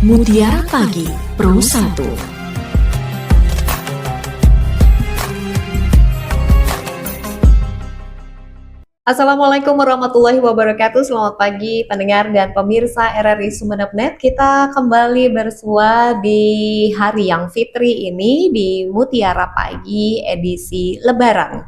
Mutiara Pagi Pro 1. Assalamualaikum warahmatullahi wabarakatuh. Selamat pagi pendengar dan pemirsa RRI Sumeneb.net. Kita kembali bersua di hari yang fitri ini di Mutiara Pagi edisi Lebaran.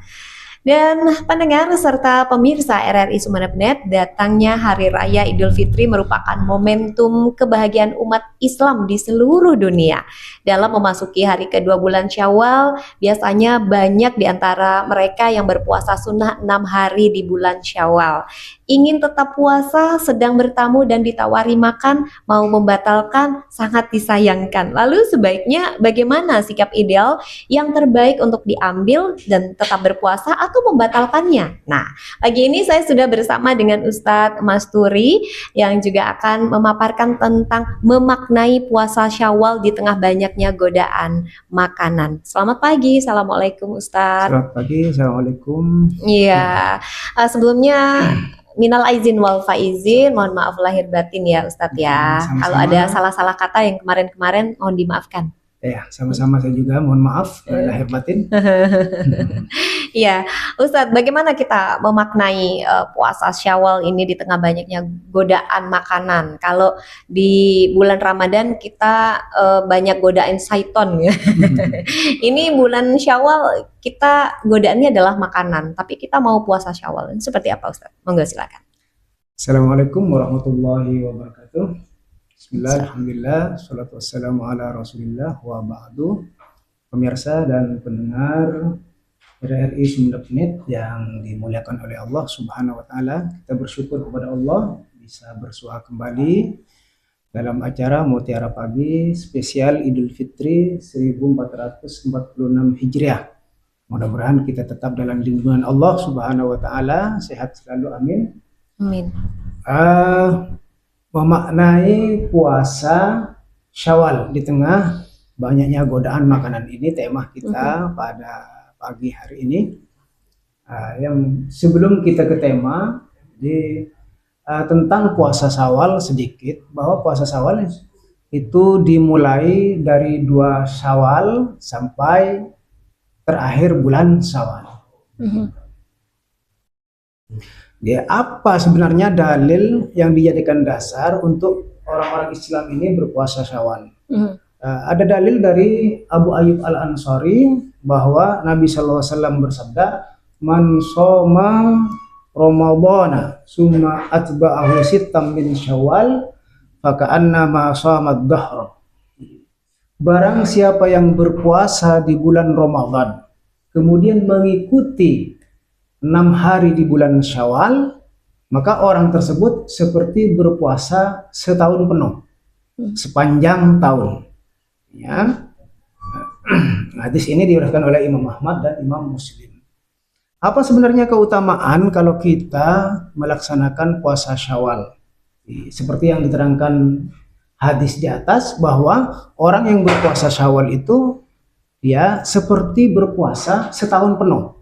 Dan pendengar serta pemirsa RRI Sumeneb.net, datangnya Hari Raya Idul Fitri merupakan momentum kebahagiaan umat Islam di seluruh dunia. Dalam memasuki hari kedua bulan Syawal, biasanya banyak di antara mereka yang berpuasa sunnah 6 hari di bulan Syawal. Ingin tetap puasa, sedang bertamu dan ditawari makan, mau membatalkan, sangat disayangkan. Lalu sebaiknya bagaimana sikap ideal yang terbaik untuk diambil dan tetap berpuasa atau membatalkannya? Nah, pagi ini saya sudah bersama dengan Ustadz Masturi yang juga akan memaparkan tentang memaknai puasa Syawal di tengah banyaknya godaan makanan. Selamat pagi, Assalamualaikum Ustadz. Selamat pagi, Assalamualaikum. Iya, sebelumnya minal aizin wal faizin, mohon maaf lahir batin ya Ustadz ya. Sama-sama. Kalau ada salah-salah kata yang kemarin-kemarin mohon dimaafkan. Ya, sama-sama saya juga mohon maaf lahir batin. Iya, Ustadz, bagaimana kita memaknai puasa Syawal ini di tengah banyaknya godaan makanan? Kalau di bulan Ramadan kita banyak godaan syaiton ya. Ini bulan Syawal kita godaannya adalah makanan, tapi kita mau puasa Syawal. Ini seperti apa Ustadz? Monggo silakan. Assalamualaikum warahmatullahi wabarakatuh. Bismillah, alhamdulillah, salatu wassalamu ala rasulillah wa ba'du. Pemirsa dan pendengar RRI Sumeneb.net yang dimuliakan oleh Allah Subhanahu wa Ta'ala, kita bersyukur kepada Allah bisa bersua kembali dalam acara Mutiara Pagi spesial Idul Fitri 1446 Hijriah. Mudah-mudahan kita tetap dalam lindungan Allah Subhanahu wa Ta'ala, sehat selalu, amin. Amin. Memaknai puasa Syawal di tengah banyaknya godaan makanan, ini tema kita pada pagi hari ini. Yang sebelum kita ke tema tentang puasa Syawal sedikit, bahwa puasa Syawal itu dimulai dari 2 Syawal sampai terakhir bulan Syawal. Ya, apa sebenarnya dalil yang dijadikan dasar untuk orang-orang Islam ini berpuasa Syawal? Ada dalil dari Abu Ayyub Al-Ansari bahwa Nabi SAW bersabda, "Man shoma Ramadhana summa atba'ahu sittam min Syawal faka'anna ma shomad dahr." Barang siapa yang berpuasa di bulan Ramadan kemudian mengikuti 6 hari di bulan Syawal, maka orang tersebut seperti berpuasa setahun penuh, sepanjang tahun. Ya. Hadis ini diriwayatkan oleh Imam Ahmad dan Imam Muslim. Apa sebenarnya keutamaan kalau kita melaksanakan puasa Syawal? Seperti yang diterangkan hadis di atas, bahwa orang yang berpuasa Syawal itu ya seperti berpuasa setahun penuh.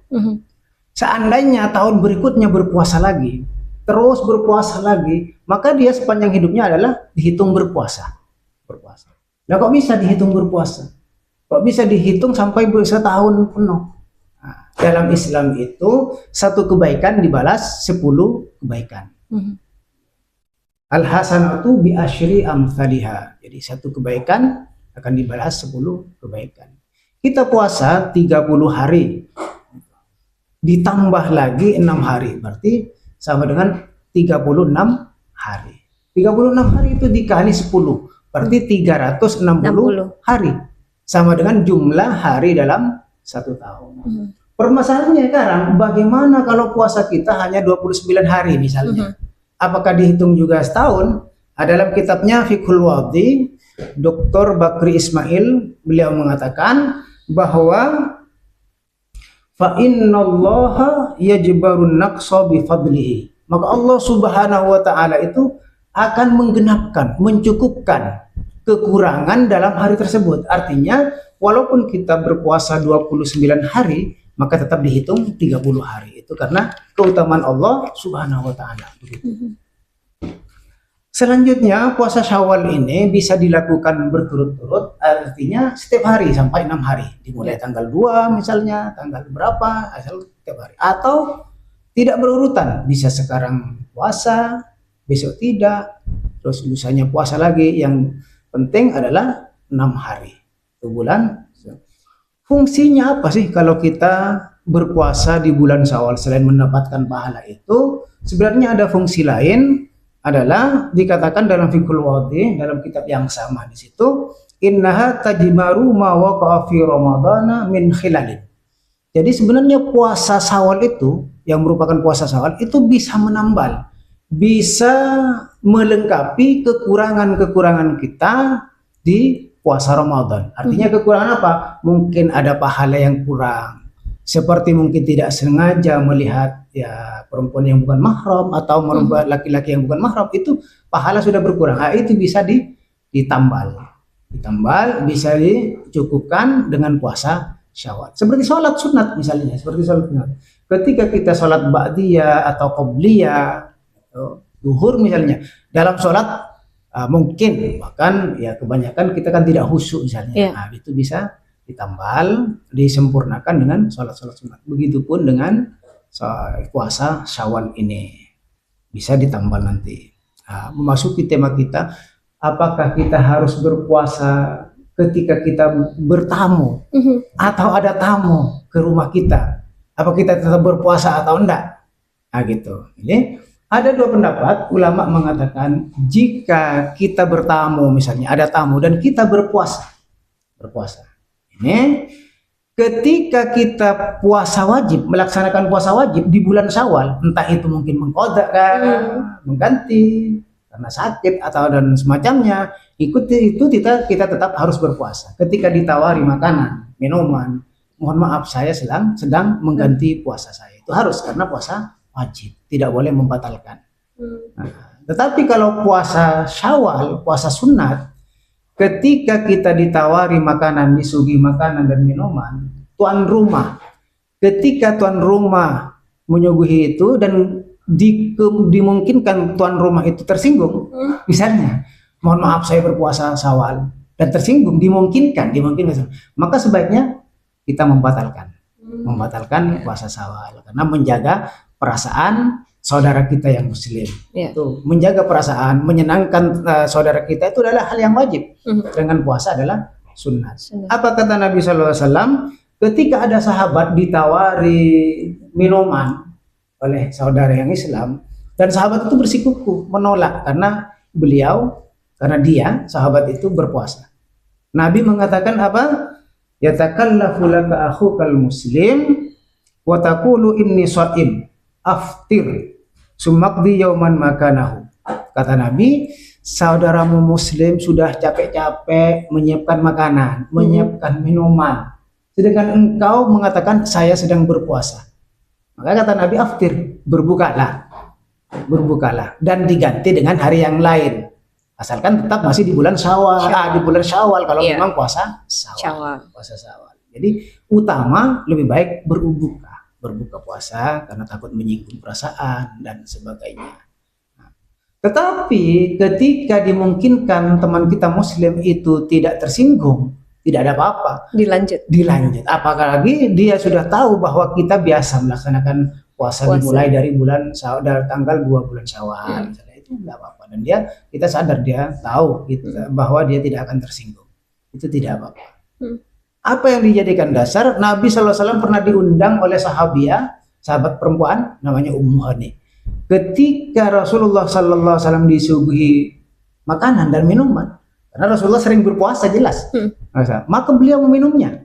Seandainya tahun berikutnya berpuasa lagi, terus berpuasa lagi, maka dia sepanjang hidupnya adalah dihitung berpuasa. Nah, kok bisa dihitung berpuasa? Kok bisa dihitung sampai setahun penuh? Nah, dalam Islam itu satu kebaikan dibalas 10 kebaikan. Al-hasanatu bi asyri amthaliha. Jadi satu kebaikan akan dibalas 10 kebaikan. Kita puasa 30 hari. Ditambah lagi 6 hari, berarti sama dengan 36 hari. 36 hari itu dikali 10, berarti 360 hari. Sama dengan jumlah hari dalam 1 tahun. Permasalahannya sekarang, bagaimana kalau puasa kita hanya 29 hari misalnya? Apakah dihitung juga setahun? Dalam kitabnya Fiqhul Wadhi, Dr. Bakri Ismail, beliau mengatakan bahwa fa innallaha yajbarun naqsa bi fadlihi. Maka Allah Subhanahu wa Ta'ala itu akan menggenapkan, mencukupkan kekurangan dalam hari tersebut. Artinya walaupun kita berpuasa 29 hari, maka tetap dihitung 30 hari. Itu karena keutamaan Allah Subhanahu wa Ta'ala. Selanjutnya puasa Syawal ini bisa dilakukan berturut-turut, artinya setiap hari sampai 6 hari. Dimulai tanggal 2 misalnya, tanggal berapa, asal setiap hari. Atau tidak berurutan, bisa sekarang puasa, besok tidak, terus lusanya puasa lagi. Yang penting adalah 6 hari. Itu bulan. Fungsinya apa sih kalau kita berpuasa di bulan Syawal selain mendapatkan pahala itu? Sebenarnya ada fungsi lain, adalah dikatakan dalam Fiqhul Wadih, dalam kitab yang sama di situ, innaha tajmaru ma waqa'a fi ramadhana min khilalin. Jadi sebenarnya puasa Syawal itu, yang merupakan puasa Syawal itu bisa menambal, bisa melengkapi kekurangan-kekurangan kita di puasa Ramadan. Artinya kekurangan apa? Mungkin ada pahala yang kurang, seperti mungkin tidak sengaja melihat ya perempuan yang bukan mahram atau merubah laki-laki yang bukan mahram, itu pahala sudah berkurang. Itu bisa ditambal, bisa dicukupkan dengan puasa Syawal. Seperti sholat sunat misalnya, seperti sholat sunat. Ketika kita sholat ba'diyah atau qobliyah, duhur misalnya, dalam sholat mungkin bahkan ya kebanyakan kita kan tidak khusyuk misalnya, itu bisa ditambal, disempurnakan dengan sholat-sholat sunat. Begitupun dengan puasa Syawal ini bisa ditambal nanti. Memasuki tema kita, apakah kita harus berpuasa ketika kita bertamu atau ada tamu ke rumah kita? Apa kita tetap berpuasa atau enggak? Gitu. Jadi ada dua pendapat. Ulama mengatakan jika kita bertamu, misalnya ada tamu dan kita berpuasa. Ini ketika kita puasa wajib, melaksanakan puasa wajib di bulan Syawal, entah itu mungkin mengqadha, mengganti karena sakit atau dan semacamnya, itu kita tetap harus berpuasa. Ketika ditawari makanan, minuman, mohon maaf saya sedang mengganti puasa saya. Itu harus, karena puasa wajib, tidak boleh membatalkan. Tetapi kalau puasa Syawal, puasa sunat, ketika kita ditawari makanan, disuguhi makanan dan minuman, tuan rumah, ketika tuan rumah menyuguhi itu dan dimungkinkan tuan rumah itu tersinggung, misalnya, mohon maaf saya berpuasa Syawal dan tersinggung, dimungkinkan, maka sebaiknya kita membatalkan puasa Syawal, karena menjaga perasaan saudara kita yang muslim. Itu menjaga perasaan, menyenangkan saudara kita itu adalah hal yang wajib. Dengan puasa adalah sunat. Apa kata Nabi SAW? Ketika ada sahabat ditawari minuman oleh saudara yang Islam, dan sahabat itu bersikukuh menolak karena dia sahabat itu berpuasa. Nabi mengatakan apa? Yatakallafu laka akhukal muslim wa taqulu inni sha'im aftir sumaqdi yauman makanahu. Kata Nabi, saudaramu muslim sudah capek-capek menyiapkan makanan, menyiapkan minuman, sedangkan engkau mengatakan saya sedang berpuasa. Maka kata Nabi, aftir, berbukalah dan diganti dengan hari yang lain, asalkan tetap masih di bulan Syawal. Di bulan Syawal kalau memang puasa Syawal. Jadi utama lebih baik berbuka puasa karena takut menyinggung perasaan dan sebagainya. Tetapi ketika dimungkinkan teman kita muslim itu tidak tersinggung, tidak ada apa-apa, dilanjut. Apalagi dia sudah tahu bahwa kita biasa melaksanakan puasa dimulai dari bulan dari tanggal 2 bulan Syawal, misalnya, itu tidak apa-apa, dan kita sadar, dia tahu bahwa dia tidak akan tersinggung, itu tidak apa-apa. Apa yang dijadikan dasar? Nabi SAW pernah diundang oleh sahabat perempuan namanya Ummu Hani. Ketika Rasulullah SAW disuguhi makanan dan minuman, karena Rasulullah sering berpuasa jelas, maka beliau meminumnya.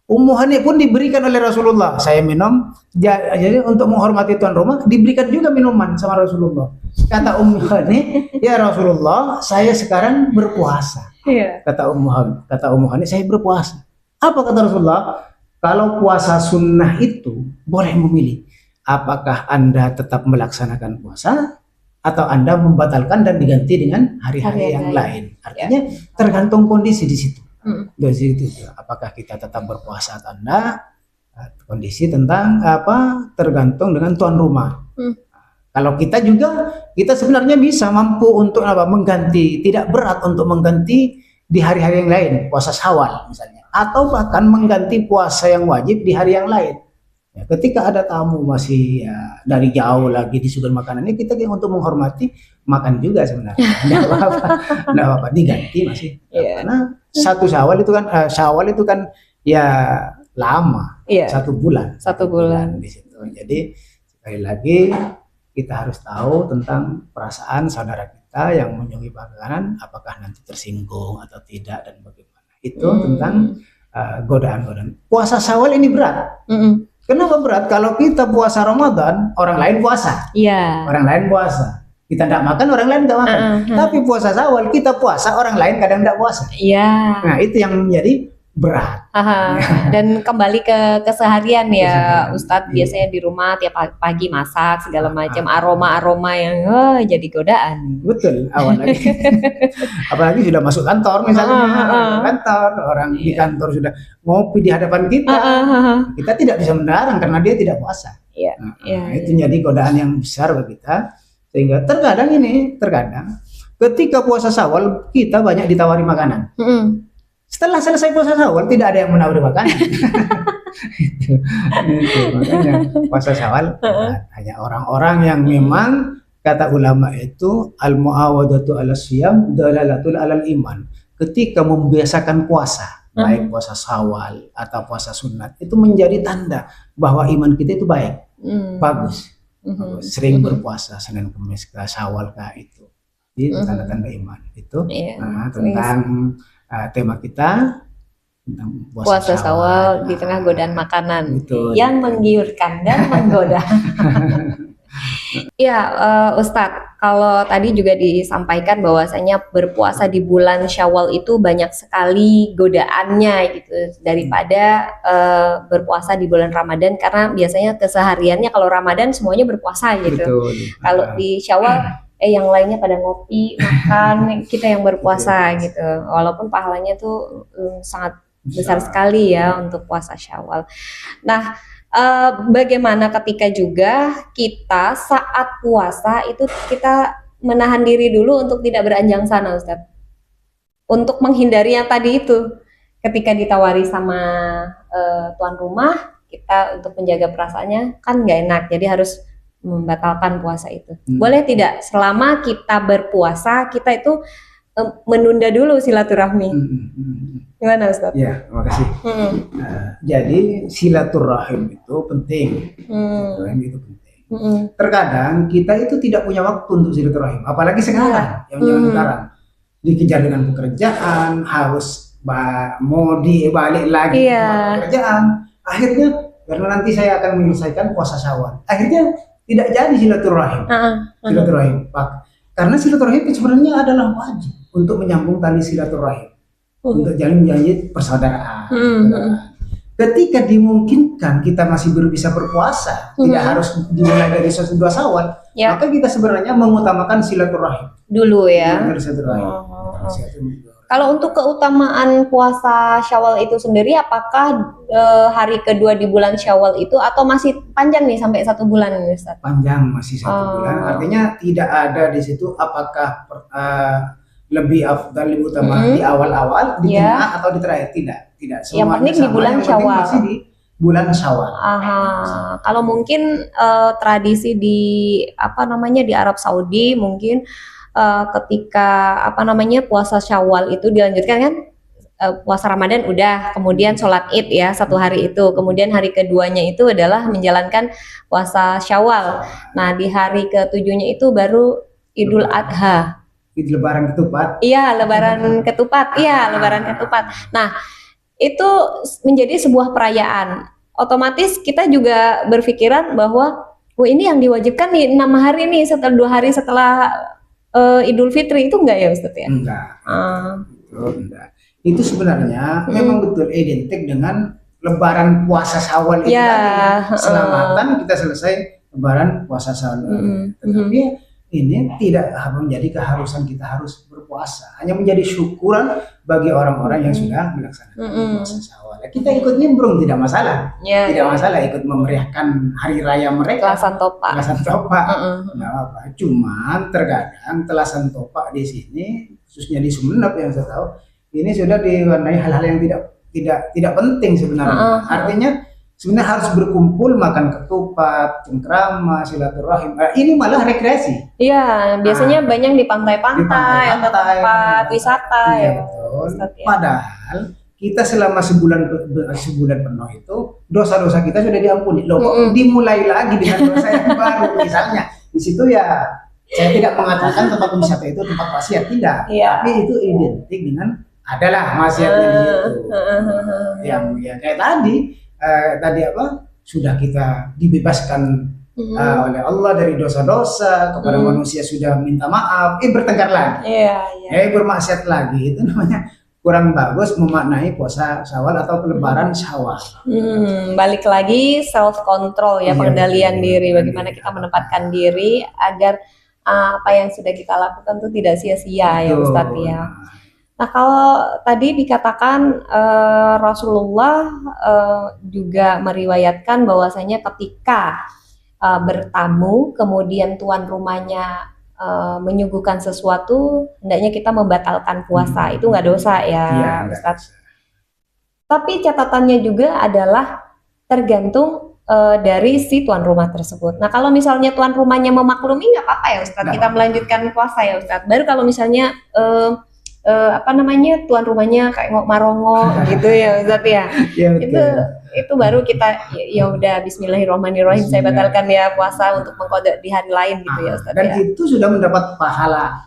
Ummu Hani pun diberikan oleh Rasulullah, saya minum. Jadi untuk menghormati tuan rumah diberikan juga minuman sama Rasulullah. Kata Ummu Hani, ya Rasulullah, saya sekarang berpuasa. Kata Ummu Hani, saya berpuasa. Apa kata Rasulullah? Kalau puasa sunnah itu boleh memilih, apakah Anda tetap melaksanakan puasa atau Anda membatalkan dan diganti dengan hari-hari yang lain. Artinya tergantung kondisi di situ. Dari situ, apakah kita tetap berpuasa atau enggak, kondisi tentang tergantung dengan tuan rumah. Kalau kita sebenarnya bisa mampu untuk mengganti, tidak berat untuk mengganti di hari-hari yang lain, puasa Syawal misalnya, atau bahkan mengganti puasa yang wajib di hari yang lain. Ya, ketika ada tamu masih dari jauh lagi disuguhi makanannya, kita untuk menghormati makan juga sebenarnya. Tidak apa-apa, diganti masih. Karena satu Syawal itu kan ya lama, 1 bulan. 1 bulan di situ. Jadi sekali lagi kita harus tahu tentang perasaan saudara kita yang menyuguhi makanan, apakah nanti tersinggung atau tidak dan bagaimana. Itu tentang godaan-godaan. Puasa Syawal ini berat. Kenapa berat? Kalau kita puasa Ramadan, orang lain puasa. Orang lain puasa. Kita tidak makan, orang lain tidak makan. Tapi puasa Syawal, kita puasa, orang lain kadang tidak puasa. Nah, itu yang menjadi berat. Dan kembali ke keseharian ya, Ustadz. Biasanya di rumah tiap pagi masak segala macam, aroma-aroma yang jadi godaan. Betul, awal lagi. Apalagi sudah masuk kantor misalnya, kantor, orang di kantor sudah ngopi di hadapan kita, kita tidak bisa melarang karena dia tidak puasa. Itu jadi godaan yang besar bagi kita, sehingga terkadang ketika puasa Syawal kita banyak ditawari makanan. Setelah selesai puasa Syawal tidak ada yang menawari makanan. itu makanya puasa Syawal hanya orang-orang yang memang kata ulama itu al-muawadatu ala siyam dalalatul alal iman. Ketika membiasakan puasa, baik puasa Syawal atau puasa sunat, itu menjadi tanda bahwa iman kita itu baik, bagus. Sering berpuasa Senin Kamis ke Syawal itu. Itu tanda-tanda iman. Itu tentang tema kita tentang puasa Syawal di tengah godaan makanan. Betul. Yang menggiurkan dan menggoda. Ustadz, kalau tadi juga disampaikan bahwasanya berpuasa di bulan Syawal itu banyak sekali godaannya gitu daripada berpuasa di bulan Ramadan, karena biasanya kesehariannya kalau Ramadan semuanya berpuasa gitu. Kalau di Syawal yang lainnya pada ngopi, makan, kita yang berpuasa gitu. Walaupun pahalanya tuh sangat besar sekali ya untuk puasa Syawal. Nah, bagaimana ketika juga kita saat puasa itu kita menahan diri dulu untuk tidak beranjang sana, Ustadz? Untuk menghindari yang tadi itu, ketika ditawari sama tuan rumah, kita untuk menjaga perasaannya kan nggak enak, jadi harus membatalkan puasa itu. Boleh tidak selama kita berpuasa kita itu menunda dulu silaturahmi? Gimana Ustaz? Ya, terima kasih. Jadi silaturahim itu penting. Silaturahim itu penting. Terkadang kita itu tidak punya waktu untuk silaturahim, apalagi sekarang, yang zaman sekarang dikejar dengan pekerjaan, harus mau balik lagi ke pekerjaan. Akhirnya karena nanti saya akan menyelesaikan puasa Syawal, akhirnya tidak jadi silaturahim. Silaturahim, karena silaturahim itu sebenarnya adalah wajib untuk menyambung tali silaturahim, untuk jalin janji persaudaraan. Ketika dimungkinkan kita masih bisa berpuasa, tidak harus dimulai dari 1-2 Syawal, maka kita sebenarnya mengutamakan silaturahim dulu ya. Kalau untuk keutamaan puasa Syawal itu sendiri, apakah hari kedua di bulan Syawal itu atau masih panjang nih sampai 1 bulan ini, Ustaz? Panjang, masih 1 bulan. Artinya tidak ada di situ apakah lebih afdal, lebih utama di awal-awal, di tengah atau di terakhir. Tidak. Yang penting di bulan Syawal. Masih di bulan Syawal. Kalau mungkin tradisi di di Arab Saudi mungkin ketika puasa Syawal itu dilanjutkan kan, puasa Ramadan udah, kemudian sholat Id ya 1 hari itu, kemudian hari keduanya itu adalah menjalankan puasa Syawal. Nah, di hari ke-7-nya itu baru Idul Adha. Lebaran ketupat. Lebaran ketupat. Lebaran ketupat. Nah, itu menjadi sebuah perayaan. Otomatis kita juga berpikiran bahwa ini yang diwajibkan nih 6 hari nih, setelah 2 hari setelah Idul Fitri, itu enggak ya Ustaz ya? Enggak. Itu sebenarnya memang betul identik dengan Lebaran puasa Syawal itu tadi. Selamatan kita selesai Lebaran puasa Syawal. Tetapi ini tidak menjadi keharusan kita harus berpuasa, hanya menjadi syukuran bagi orang-orang yang sudah melaksanakan puasa Syawal. taala. Kita ikut nimbrung tidak masalah. Ya, Tidak masalah ikut memeriahkan hari raya mereka. Telasan Topak. Telasan Topak. Heeh. Nggak apa. Cuman terkadang Telasan Topak di sini, khususnya di Sumeneb yang saya tahu, ini sudah diwarnai hal-hal yang tidak penting sebenarnya. Artinya sebenarnya harus berkumpul, makan ketupat, cengkrama, silaturahim. Ini malah rekreasi. Iya, biasanya banyak di pantai-pantai atau tempat pantai. wisata Iya, ya. betul. Ustadz, ya. Padahal kita selama sebulan penuh itu dosa-dosa kita sudah diampuni. Loh, kok dimulai lagi dengan dosa yang baru misalnya. Di situ ya saya tidak mengatakan tempat wisata itu tempat maksiat, tidak. Iya. Tapi itu identik dengan adalah maksiatnya di situ. Yang ya kayak tadi apa? Sudah kita dibebaskan oleh Allah dari dosa-dosa, kepada manusia sudah minta maaf, bertengkar lagi. Iya. Bermaksiat lagi, itu namanya kurang bagus memaknai puasa Syawal atau lebaran Syawal. Balik lagi self control ya, Iya, pengendalian betul. diri, bagaimana kita menempatkan diri agar apa yang sudah kita lakukan itu tidak sia-sia ya Betul. Ustadz ya. Nah, kalau tadi dikatakan Rasulullah juga meriwayatkan bahwasanya ketika bertamu kemudian tuan rumahnya menyuguhkan sesuatu, hendaknya kita membatalkan puasa. Itu nggak dosa ya, Iya, Ustadz. Tapi catatannya juga adalah tergantung dari si tuan rumah tersebut. Nah, kalau misalnya tuan rumahnya memaklumi nggak apa-apa ya Ustadz, Nggak kita apa-apa. melanjutkan puasa ya Ustadz. Baru kalau misalnya tuan rumahnya kayak marongo gitu ya Ustadz ya. Iya, Itu baru kita ya udah Bismillahirrahmanirrahim, saya batalkan ya puasa untuk mengkodok di hari lain gitu ya Ustadz Dan ya. itu sudah mendapat pahala.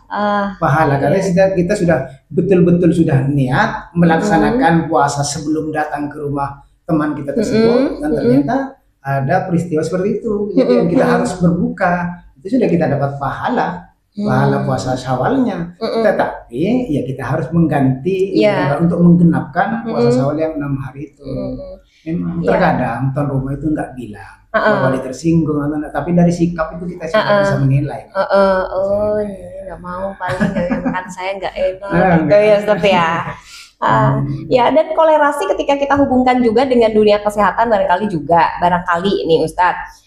Karena Iya. kita sudah betul-betul sudah niat melaksanakan puasa sebelum datang ke rumah teman kita tersebut, dan ternyata ada peristiwa seperti itu. Jadi kita harus berbuka. Itu sudah kita dapat pahala puasa Syawalnya. Tetapi ya kita harus mengganti untuk menggenapkan puasa Syawal yang 6 hari itu. Memang terkadang tuan rumah itu nggak bilang bahwa dia tersinggung atau enggak, tapi dari sikap itu kita sudah bisa menilai. Nggak mau, paling makan saya nggak enak Nah, gitu ya Ustadz ya. Ya, dan kolerasi ketika kita hubungkan juga dengan dunia kesehatan barangkali ini Ustadz.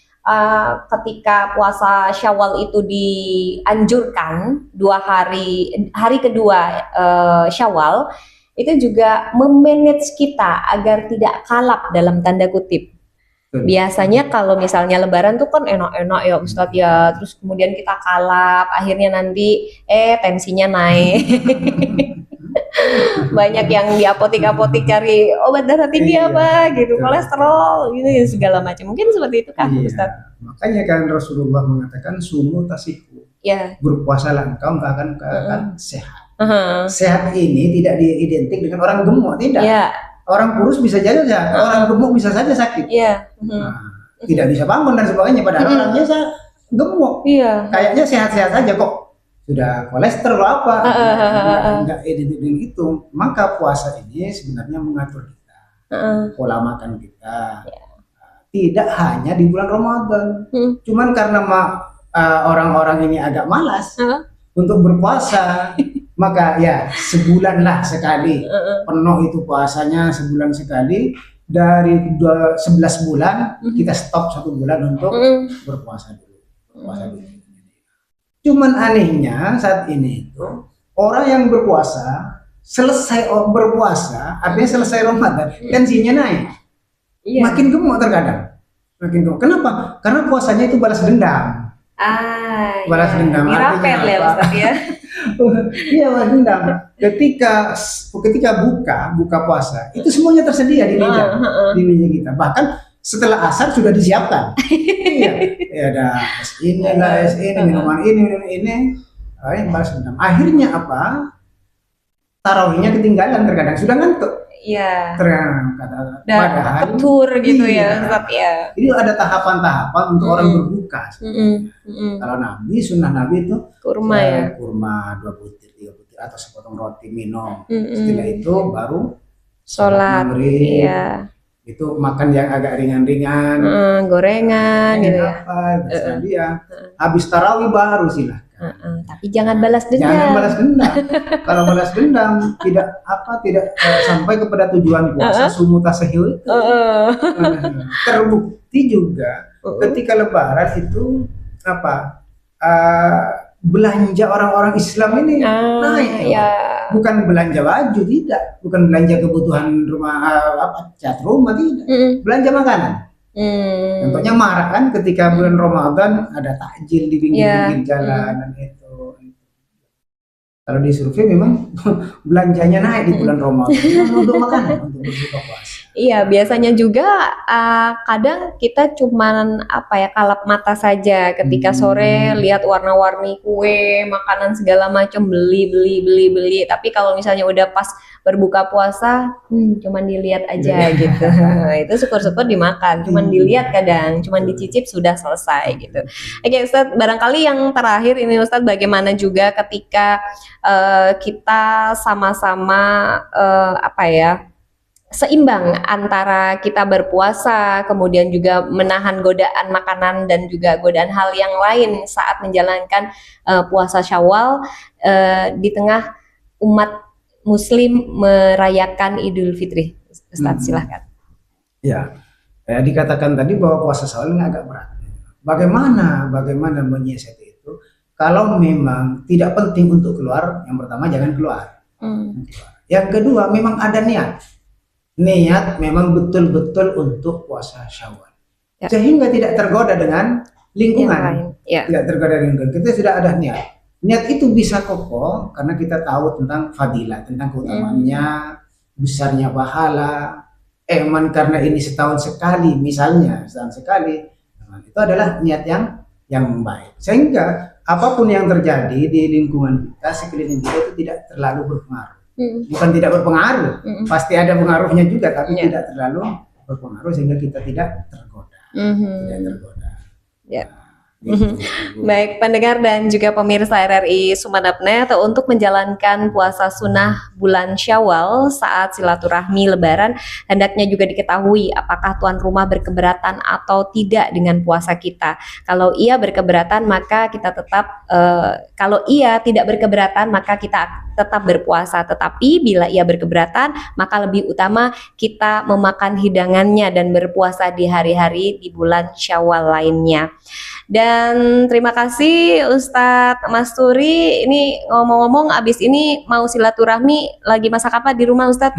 Ketika puasa Syawal itu dianjurkan 2 hari kedua Syawal, itu juga memanage kita agar tidak kalap dalam tanda kutip. Biasanya kalau misalnya Lebaran tuh kan enak-enak ya Ustadz ya, terus kemudian kita kalap, akhirnya nanti tensinya naik. Banyak yang di apotik-apotik cari obat darah tinggi apa gitu, kolesterol gitu ya, segala macam. Mungkin seperti itu kan Ustadz? Makanya kan Rasulullah mengatakan sumu tasihu. Ya. Berpuasalah engkau akan sehat. Sehat ini tidak identik dengan orang gemuk, tidak. Ya. Orang kurus bisa saja sehat, orang gemuk bisa saja sakit. Iya. Tidak bisa bangun dan sebagainya, padahal orangnya gemuk. Iya. Kayaknya sehat-sehat saja kok. Sudah kolesterol apa? Enggak identik dengan itu. Maka puasa ini sebenarnya mengatur kita, pola makan kita. Tidak hanya di bulan Ramadan. Cuman karena orang-orang ini agak malas untuk berpuasa, maka ya sebulan lah sekali penuh itu puasanya, sebulan sekali. Dari 11 bulan kita stop 1 bulan untuk berpuasa dulu. Cuman anehnya saat ini itu orang yang berpuasa selesai berpuasa, artinya selesai Ramadan, tensinya naik. Makin gemuk terkadang. Makin gemuk. Kenapa? Karena puasanya itu balas dendam. Balas dendam artinya apa? Ya, Ustaz, ya. Iya, balas dendam. Ketika buka puasa, itu semuanya tersedia di meja kita. Bahkan setelah asar sudah disiapkan. Iya, ada es ini, minuman ini. Balas dendam. Akhirnya apa? Tarawihnya ketinggalan terkadang, sudah ngantuk. Iya. Padahal ketur gitu ya, Ustaz ya. Itu ada tahapan-tahapan untuk orang berbuka. Kalau sunnah Nabi itu kurma ya. Kurma 2 butir, 3 butir atau sepotong roti minum. Setelah itu baru sholat. maghrib. Iya. itu makan yang agak ringan-ringan, Gorengan gitu ya. apa, terserah dia. Habis tarawih baru silahkan. Tapi jangan balas dendam. Jangan balas dendam. Kalau balas dendam tidak sampai kepada tujuan puasa sumu tasahil itu. Terbukti juga ketika Lebaran itu belanja orang-orang Islam ini naik. Ya. Bukan belanja baju, tidak, bukan belanja kebutuhan rumah, cat rumah, tidak, belanja makanan. Contohnya marah kan ketika bulan Ramadan ada takjil di pinggir-pinggir jalan dan itu. Kalau di survei memang belanjanya naik di bulan Ramadan untuk makanan, untuk berbuka puasa. Iya, biasanya juga kadang kita cuman kalap mata saja ketika sore lihat warna-warni kue, makanan segala macam beli. Tapi kalau misalnya udah pas berbuka puasa, cuman dilihat aja gitu. Itu syukur-syukur dimakan, cuman dilihat kadang, cuman dicicip sudah selesai gitu. Oke, Ustadz, barangkali yang terakhir ini Ustadz, bagaimana juga ketika kita sama-sama seimbang antara kita berpuasa, kemudian juga menahan godaan makanan dan juga godaan hal yang lain saat menjalankan puasa Syawal di tengah umat Muslim merayakan Idul Fitri. Ustadz, silahkan. Ya, dikatakan tadi bahwa puasa Syawal ini agak berat. Bagaimana menyiasati itu? Kalau memang tidak penting untuk keluar, yang pertama jangan keluar. Yang kedua, memang ada niat memang betul-betul untuk puasa Syawal, sehingga tidak tergoda dengan lingkungan, tidak tergoda dengan lingkungan. Kita sudah ada niat itu bisa kokoh karena kita tahu tentang fadilah, tentang keutamaannya, besarnya pahala. Karena ini setahun sekali, misalnya setahun sekali, itu adalah niat yang baik, sehingga apapun yang terjadi di lingkungan kita, sekeliling kita itu tidak terlalu berpengaruh. Bukan tidak berpengaruh, pasti ada pengaruhnya juga, tapi tidak terlalu berpengaruh sehingga kita tidak tergoda. Tidak tergoda. Baik pendengar dan juga pemirsa RRI Sumeneb.net, untuk menjalankan puasa sunnah bulan Syawal saat silaturahmi Lebaran, hendaknya juga diketahui apakah tuan rumah berkeberatan atau tidak dengan puasa kita. Kalau ia berkeberatan maka kita tetap, kalau ia tidak berkeberatan maka kita tetap berpuasa. Tetapi bila ia berkeberatan maka lebih utama kita memakan hidangannya dan berpuasa di hari-hari di bulan Syawal lainnya. Dan terima kasih Ustadz Masturi. Ini ngomong-ngomong abis ini mau silaturahmi, lagi masak apa di rumah Ustadz?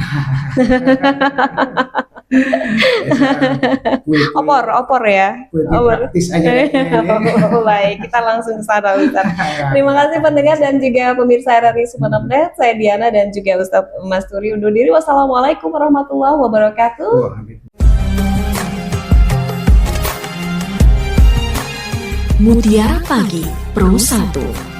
Opor ya. Praktis aja. Baik, kita langsung ke sana Ustadz. Terima kasih pendengar dan juga pemirsa RRI Sumeneb.net. Saya Diana dan juga Ustadz Masturi undur diri. Wassalamualaikum warahmatullahi wabarakatuh. Mutiara Pagi Pro 1.